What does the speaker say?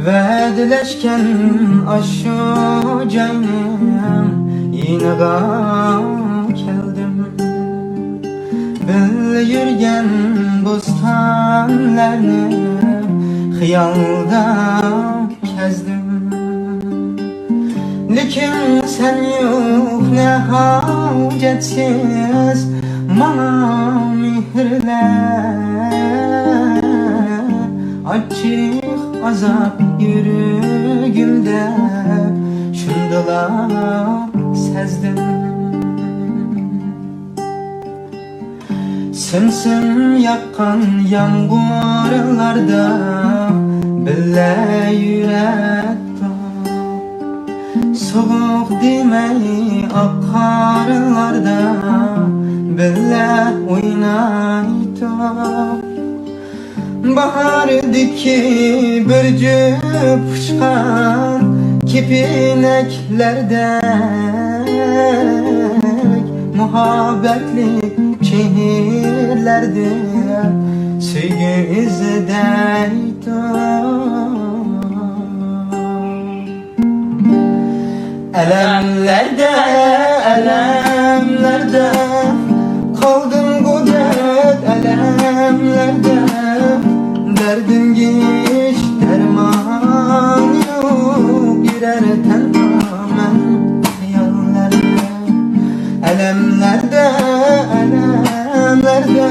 Vədiləşkən aşu caynım yinağa keldim. Bil yürgen bostanlarını xiyalda kezdim. Lekin sen yok ne hacetsiz mana mihirle. Açık azap yüreğimde şundalar sezdim. Simsim yakkan yağmurlarda bile yürektim. Soğuk demey akarlarda bile oynaydım. Bahardaki bürcüp uçkan kepineklerdek muhabbetli şehirlerde sevgi izledeydim. Elemlerde, elemlerde kaldım gudet, elemlerde derdim geç, derman yok, girer tamamen hayallerde. Elemlerde, elemlerde